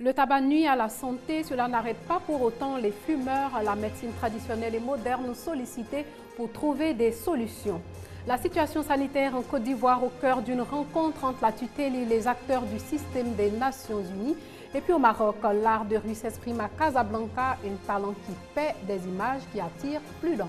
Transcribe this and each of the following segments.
Le tabac nuit à la santé, cela n'arrête pas pour autant les fumeurs. La médecine traditionnelle et moderne sollicitée pour trouver des solutions. La situation sanitaire en Côte d'Ivoire au cœur d'une rencontre entre la tutelle et les acteurs du système des Nations Unies. Et puis au Maroc, l'art de rue s'exprime à Casablanca, un talent qui paie des images qui attirent plus d'un.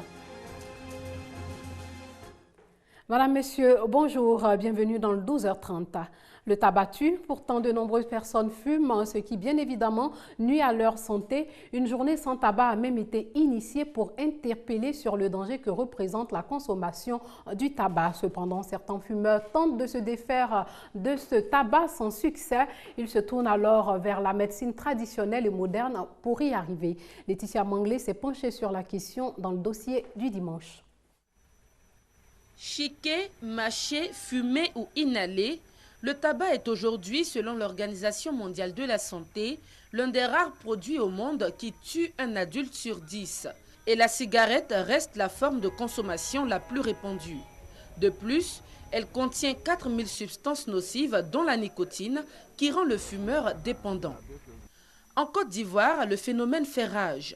Madame, Monsieur, bonjour, bienvenue dans le 12h30. Le tabac tue, pourtant de nombreuses personnes fument, ce qui bien évidemment nuit à leur santé. Une journée sans tabac a même été initiée pour interpeller sur le danger que représente la consommation du tabac. Cependant, certains fumeurs tentent de se défaire de ce tabac sans succès. Ils se tournent alors vers la médecine traditionnelle et moderne pour y arriver. Laetitia Manglé s'est penchée sur la question dans le dossier du dimanche. Chiquer, mâcher, fumer ou inhaler, le tabac est aujourd'hui, selon l'Organisation mondiale de la santé, l'un des rares produits au monde qui tue un adulte sur 10. Et la cigarette reste la forme de consommation la plus répandue. De plus, elle contient 4000 substances nocives, dont la nicotine, qui rend le fumeur dépendant. En Côte d'Ivoire, le phénomène fait rage.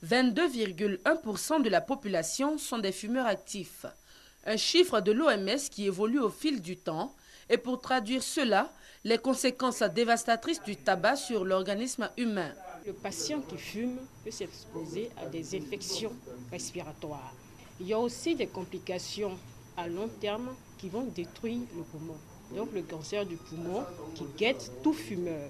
22,1% de la population sont des fumeurs actifs. Un chiffre de l'OMS qui évolue au fil du temps. Et pour traduire cela, les conséquences dévastatrices du tabac sur l'organisme humain. Le patient qui fume peut s'exposer à des infections respiratoires. Il y a aussi des complications à long terme qui vont détruire le poumon. Donc le cancer du poumon qui guette tout fumeur.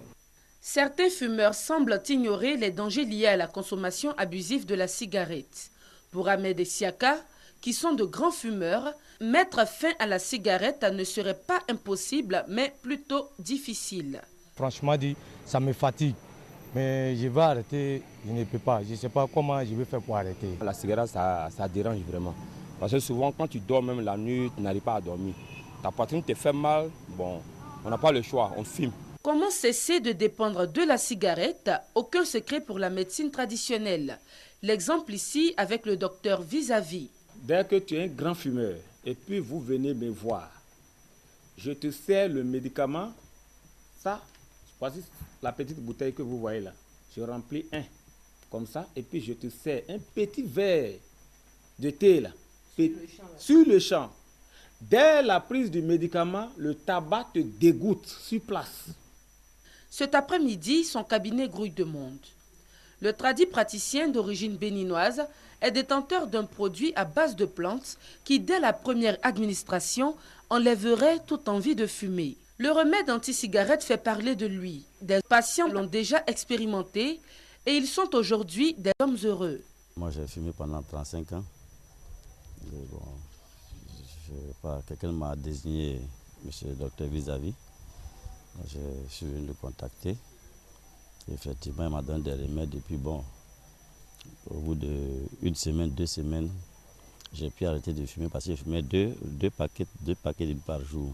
Certains fumeurs semblent ignorer les dangers liés à la consommation abusive de la cigarette. Pour Ahmed et Siaka, qui sont de grands fumeurs, mettre fin à la cigarette ne serait pas impossible, mais plutôt difficile. Franchement dit, ça me fatigue, mais je vais arrêter, je ne peux pas. Je ne sais pas comment je vais faire pour arrêter. La cigarette, ça dérange vraiment. Parce que souvent, quand tu dors même la nuit, tu n'arrives pas à dormir. Ta poitrine te fait mal, bon, on n'a pas le choix, on fume. Comment cesser de dépendre de la cigarette? Aucun secret pour la médecine traditionnelle. L'exemple ici avec le docteur Vis-à-vis. Dès que tu es un grand fumeur et puis vous venez me voir, je te sers le médicament. Ça, voici la petite bouteille que vous voyez là. Je remplis un comme ça et puis je te sers un petit verre de thé là. Sur le champ. Dès la prise du médicament, le tabac te dégoûte sur place. Cet après-midi, son cabinet grouille de monde. Le praticien d'origine béninoise est détenteur d'un produit à base de plantes qui, dès la première administration, enlèverait toute envie de fumer. Le remède anti-cigarette fait parler de lui. Des patients l'ont déjà expérimenté et ils sont aujourd'hui des hommes heureux. Moi, j'ai fumé pendant 35 ans. Quelqu'un m'a désigné monsieur le docteur Vis-à-vis. Je suis venu le contacter. Effectivement, il m'a donné des remèdes et puis bon, au bout d'une semaine, 2 semaines, j'ai pu arrêter de fumer parce que je fumais deux paquets par jour.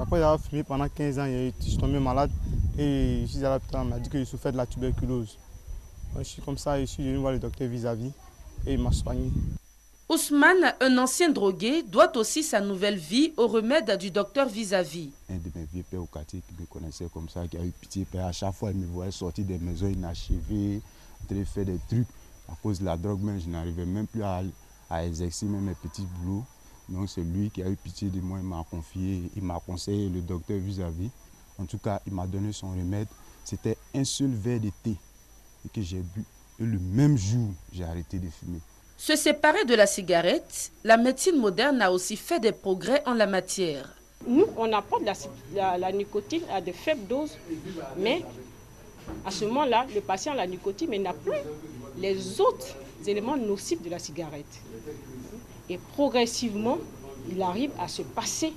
Après avoir fumé pendant 15 ans, je suis tombé malade et je suis à l'hôpital, on m'a dit que je souffrais de la tuberculose. Je suis comme ça, je suis venu voir le docteur Vis-à-vis et il m'a soigné. Ousmane, un ancien drogué, doit aussi sa nouvelle vie au remède du docteur Vis-à-vis. Un de mes vieux pères au quartier qui me connaissait comme ça, qui a eu pitié, à chaque fois il me voyait sortir des maisons inachevées, en train de faire des trucs. À cause de la drogue, même, je n'arrivais même plus à exercer même mes petits boulots. Donc c'est lui qui a eu pitié de moi, il m'a confié, il m'a conseillé le docteur Vis-à-vis. En tout cas, il m'a donné son remède. C'était un seul verre de thé que j'ai bu. Et le même jour, j'ai arrêté de fumer. Se séparer de la cigarette, la médecine moderne a aussi fait des progrès en la matière. Nous, on apporte la nicotine à de faibles doses, mais à ce moment-là, le patient a la nicotine, mais n'a plus les autres éléments nocifs de la cigarette. Et progressivement, il arrive à se passer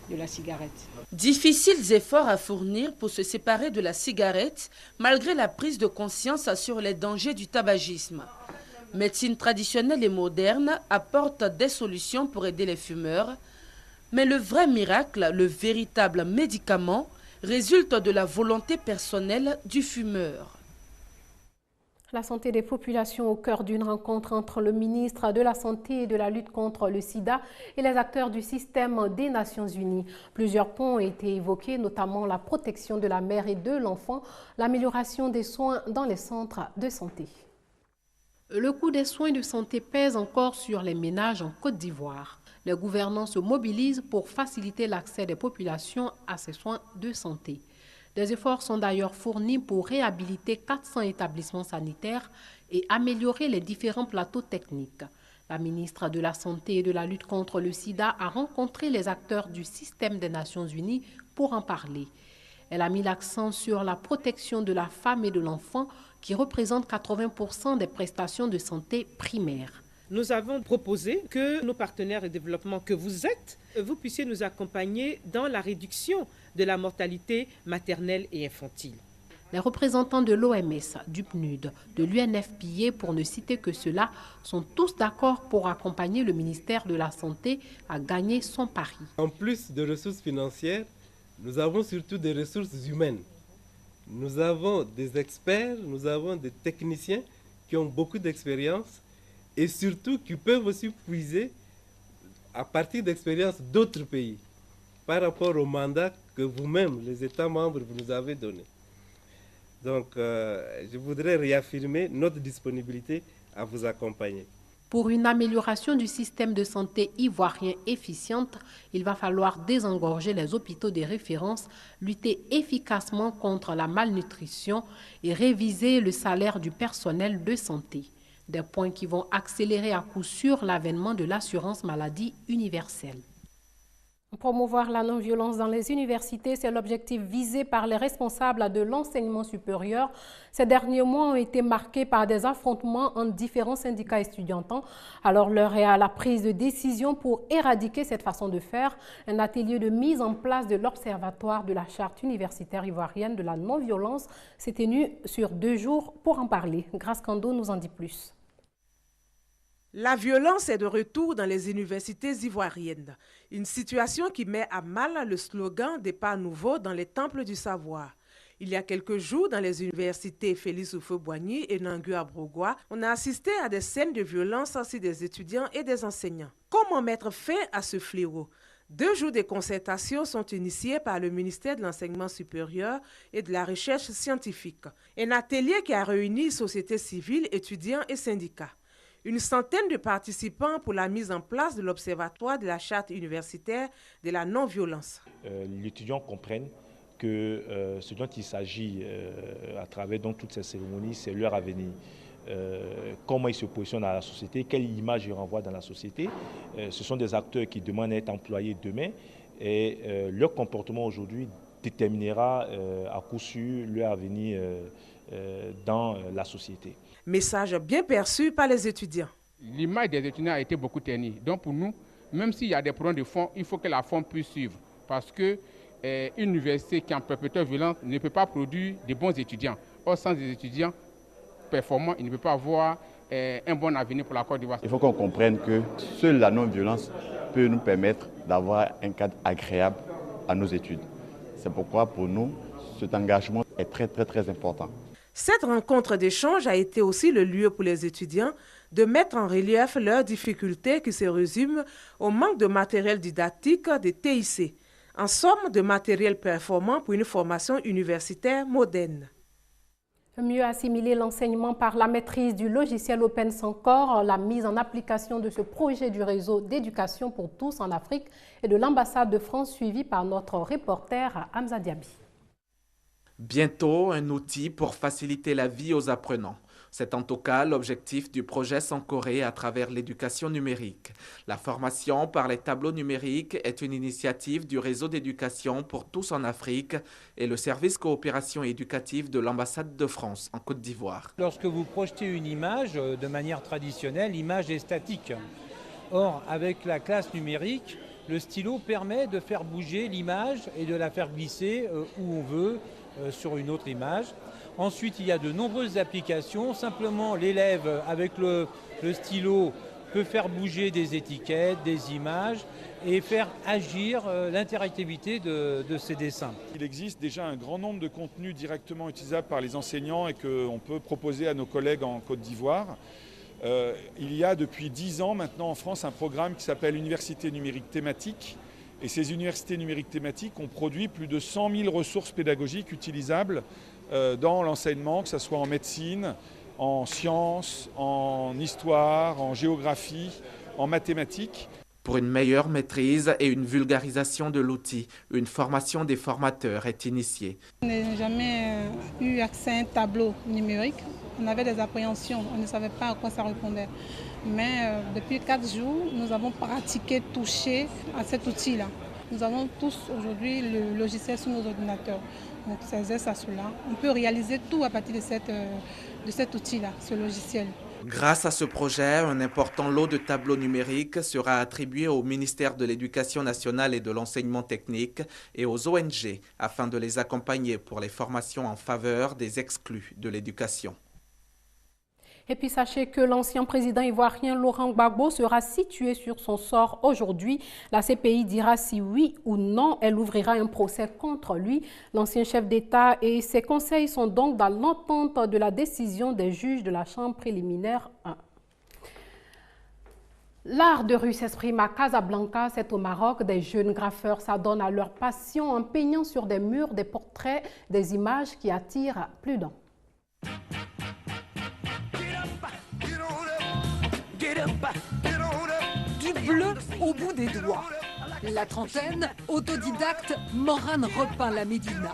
de la cigarette. Difficiles efforts à fournir pour se séparer de la cigarette, malgré la prise de conscience sur les dangers du tabagisme. Médecine traditionnelle et moderne apporte des solutions pour aider les fumeurs, mais le vrai miracle, le véritable médicament, résulte de la volonté personnelle du fumeur. La santé des populations au cœur d'une rencontre entre le ministre de la Santé et de la lutte contre le sida et les acteurs du système des Nations Unies. Plusieurs points ont été évoqués, notamment la protection de la mère et de l'enfant, l'amélioration des soins dans les centres de santé. Le coût des soins de santé pèse encore sur les ménages en Côte d'Ivoire. Les gouvernants se mobilisent pour faciliter l'accès des populations à ces soins de santé. Des efforts sont d'ailleurs fournis pour réhabiliter 400 établissements sanitaires et améliorer les différents plateaux techniques. La ministre de la Santé et de la lutte contre le sida a rencontré les acteurs du système des Nations Unies pour en parler. Elle a mis l'accent sur la protection de la femme et de l'enfant qui représente 80% des prestations de santé primaires. Nous avons proposé que nos partenaires de développement que vous êtes, vous puissiez nous accompagner dans la réduction de la mortalité maternelle et infantile. Les représentants de l'OMS, du PNUD, de l'UNFPA, pour ne citer que cela, sont tous d'accord pour accompagner le ministère de la Santé à gagner son pari. En plus de ressources financières, nous avons surtout des ressources humaines. Nous avons des experts, nous avons des techniciens qui ont beaucoup d'expérience et surtout qui peuvent aussi puiser à partir d'expériences d'autres pays par rapport au mandat que vous-même, les États membres, vous nous avez donné. Donc, je voudrais réaffirmer notre disponibilité à vous accompagner. Pour une amélioration du système de santé ivoirien efficiente, il va falloir désengorger les hôpitaux de référence, lutter efficacement contre la malnutrition et réviser le salaire du personnel de santé. Des points qui vont accélérer à coup sûr l'avènement de l'assurance maladie universelle. Promouvoir la non-violence dans les universités, c'est l'objectif visé par les responsables de l'enseignement supérieur. Ces derniers mois ont été marqués par des affrontements entre différents syndicats estudiantins. Alors l'heure est à la prise de décision pour éradiquer cette façon de faire. Un atelier de mise en place de l'Observatoire de la Charte universitaire ivoirienne de la non-violence s'est tenu sur 2 jours. Pour en parler, Grace Kando nous en dit plus. La violence est de retour dans les universités ivoiriennes, une situation qui met à mal le slogan des pas nouveaux dans les temples du savoir. Il y a quelques jours, dans les universités Félix Houphouët-Boigny et Nangu-Abrogwa, on a assisté à des scènes de violence entre des étudiants et des enseignants. Comment mettre fin à ce fléau? 2 jours de concertation sont initiés par le ministère de l'Enseignement supérieur et de la Recherche scientifique. Un atelier qui a réuni société civile, étudiants et syndicats. Une centaine de participants pour la mise en place de l'Observatoire de la Charte universitaire de la non-violence. Les étudiants comprennent que ce dont il s'agit à travers donc, toutes ces cérémonies, c'est leur avenir. Comment ils se positionnent dans la société, quelle image ils renvoient dans la société. Ce sont des acteurs qui demandent à être employés demain et leur comportement aujourd'hui déterminera à coup sûr leur avenir dans la société. Message bien perçu par les étudiants. L'image des étudiants a été beaucoup ternie. Donc pour nous, même s'il y a des problèmes de fond, il faut que la forme puisse suivre. Parce qu'une université qui est en perpétuelle violence ne peut pas produire de bons étudiants. Or, sans des étudiants performants, il ne peut pas avoir un bon avenir pour la Côte d'Ivoire. Il faut qu'on comprenne que seule la non-violence peut nous permettre d'avoir un cadre agréable à nos études. C'est pourquoi pour nous, cet engagement est très important. Cette rencontre d'échange a été aussi le lieu pour les étudiants de mettre en relief leurs difficultés qui se résument au manque de matériel didactique des TIC, en somme de matériel performant pour une formation universitaire moderne. Mieux assimiler l'enseignement par la maîtrise du logiciel Open Sankor, la mise en application de ce projet du réseau d'éducation pour tous en Afrique et de l'ambassade de France suivie par notre reporter Hamza Diaby. Bientôt, un outil pour faciliter la vie aux apprenants. C'est en tout cas l'objectif du projet Sankoré à travers l'éducation numérique. La formation par les tableaux numériques est une initiative du réseau d'éducation pour tous en Afrique et le service coopération éducative de l'ambassade de France en Côte d'Ivoire. Lorsque vous projetez une image de manière traditionnelle, l'image est statique. Or, avec la classe numérique, le stylo permet de faire bouger l'image et de la faire glisser où on veut, sur une autre image. Ensuite, il y a de nombreuses applications. Simplement, l'élève, avec le stylo, peut faire bouger des étiquettes, des images et faire agir l'interactivité de ces dessins. Il existe déjà un grand nombre de contenus directement utilisables par les enseignants et qu'on peut proposer à nos collègues en Côte d'Ivoire. Il y a depuis 10 ans maintenant en France un programme qui s'appelle Université numérique thématique. Et ces universités numériques thématiques ont produit plus de 100 000 ressources pédagogiques utilisables dans l'enseignement, que ce soit en médecine, en sciences, en histoire, en géographie, en mathématiques. Pour une meilleure maîtrise et une vulgarisation de l'outil, une formation des formateurs est initiée. On n'a jamais eu accès à un tableau numérique. On avait des appréhensions, on ne savait pas à quoi ça répondait. Mais depuis 4 jours, nous avons pratiqué, touché à cet outil-là. Nous avons tous aujourd'hui le logiciel sur nos ordinateurs. Donc c'est ça, cela. On peut réaliser tout à partir de cet outil-là, ce logiciel. Grâce à ce projet, un important lot de tableaux numériques sera attribué au ministère de l'Éducation nationale et de l'enseignement technique et aux ONG afin de les accompagner pour les formations en faveur des exclus de l'éducation. Et puis sachez que l'ancien président ivoirien Laurent Gbagbo sera situé sur son sort aujourd'hui. La CPI dira si oui ou non elle ouvrira un procès contre lui. L'ancien chef d'État et ses conseils sont donc dans l'entente de la décision des juges de la Chambre préliminaire 1. L'art de rue s'exprime à Casablanca, c'est au Maroc. Des jeunes graffeurs s'adonnent à leur passion en peignant sur des murs des portraits, des images qui attirent plus d'un. Du bleu au bout des doigts. La trentaine, autodidacte, Moran repeint la Médina.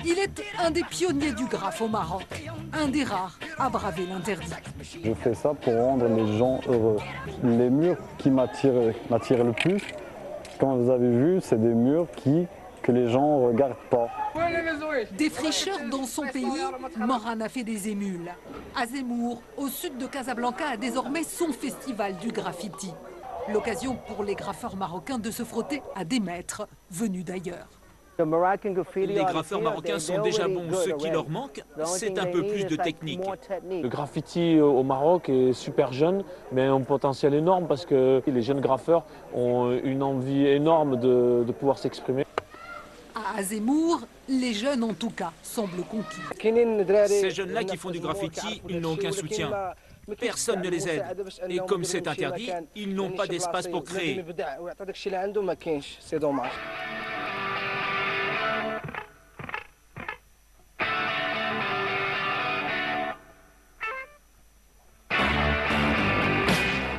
Il est un des pionniers du graphe au Maroc, un des rares à braver l'interdit. Je fais ça pour rendre les gens heureux. Les murs qui m'attirent le plus, comme vous avez vu, c'est des murs que les gens ne regardent pas. Des fricheurs dans son pays, Moran a fait des émules. À Zemmour, au sud de Casablanca, a désormais son festival du graffiti. L'occasion pour les graffeurs marocains de se frotter à des maîtres venus d'ailleurs. Les graffeurs marocains sont déjà bons. Ce qui leur manque, c'est un peu plus de technique. Le graffiti au Maroc est super jeune, mais a un potentiel énorme parce que les jeunes graffeurs ont une envie énorme de pouvoir s'exprimer. À Zemmour, les jeunes en tout cas semblent conquis. Ces jeunes-là qui font du graffiti, ils n'ont aucun soutien. Personne ne les aide. Et comme c'est interdit, ils n'ont pas d'espace pour créer. C'est dommage.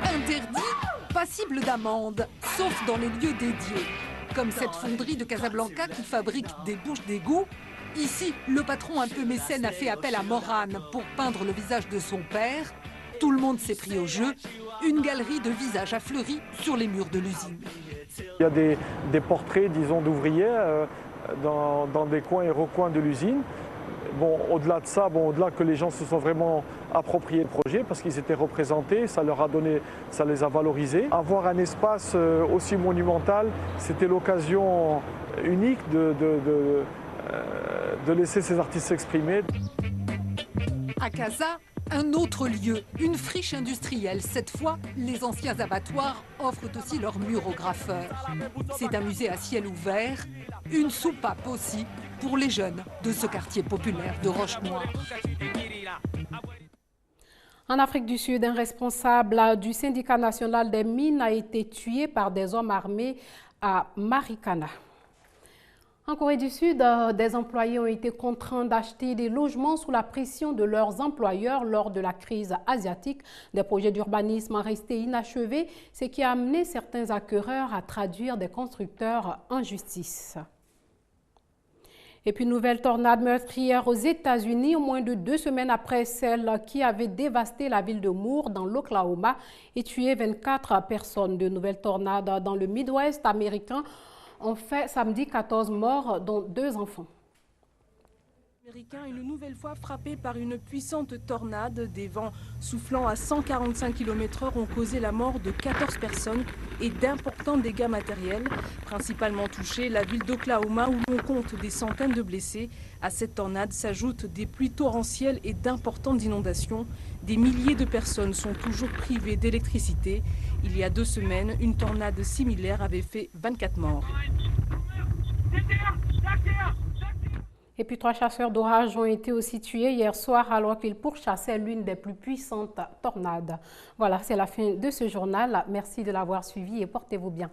Interdit, passible d'amende, sauf dans les lieux dédiés. Comme cette fonderie de Casablanca qui fabrique des bouches d'égout. Ici, le patron un peu mécène a fait appel à Moran pour peindre le visage de son père. Tout le monde s'est pris au jeu. Une galerie de visages a fleuri sur les murs de l'usine. Il y a des portraits, disons, d'ouvriers dans des coins et recoins de l'usine. Bon, au-delà de ça, au-delà que les gens se sont vraiment appropriés le projet parce qu'ils étaient représentés, ça leur a donné, ça les a valorisés. Avoir un espace aussi monumental, c'était l'occasion unique de laisser ces artistes s'exprimer. À Casa, un autre lieu, une friche industrielle. Cette fois, les anciens abattoirs offrent aussi leurs murs aux graffeurs. C'est un musée à ciel ouvert, une soupape aussi pour les jeunes de ce quartier populaire de Roche-Noire. En Afrique du Sud, un responsable du syndicat national des mines a été tué par des hommes armés à Marikana. En Corée du Sud, des employés ont été contraints d'acheter des logements sous la pression de leurs employeurs lors de la crise asiatique. Des projets d'urbanisme restés inachevés, ce qui a amené certains acquéreurs à traduire des constructeurs en justice. Et puis, nouvelle tornade meurtrière aux États-Unis, moins de 2 semaines après celle qui avait dévasté la ville de Moore dans l'Oklahoma et tué 24 personnes. De nouvelles tornades dans le Midwest américain ont fait samedi 14 morts, dont 2 enfants. Américains, une nouvelle fois frappé par une puissante tornade. Des vents soufflant à 145 km/h ont causé la mort de 14 personnes et d'importants dégâts matériels. Principalement touchée, la ville d'Oklahoma où l'on compte des centaines de blessés. À cette tornade s'ajoutent des pluies torrentielles et d'importantes inondations. Des milliers de personnes sont toujours privées d'électricité. Il y a 2 semaines, une tornade similaire avait fait 24 morts. Et puis 3 chasseurs d'orage ont été aussi tués hier soir alors qu'ils pourchassaient l'une des plus puissantes tornades. Voilà, c'est la fin de ce journal. Merci de l'avoir suivi et portez-vous bien.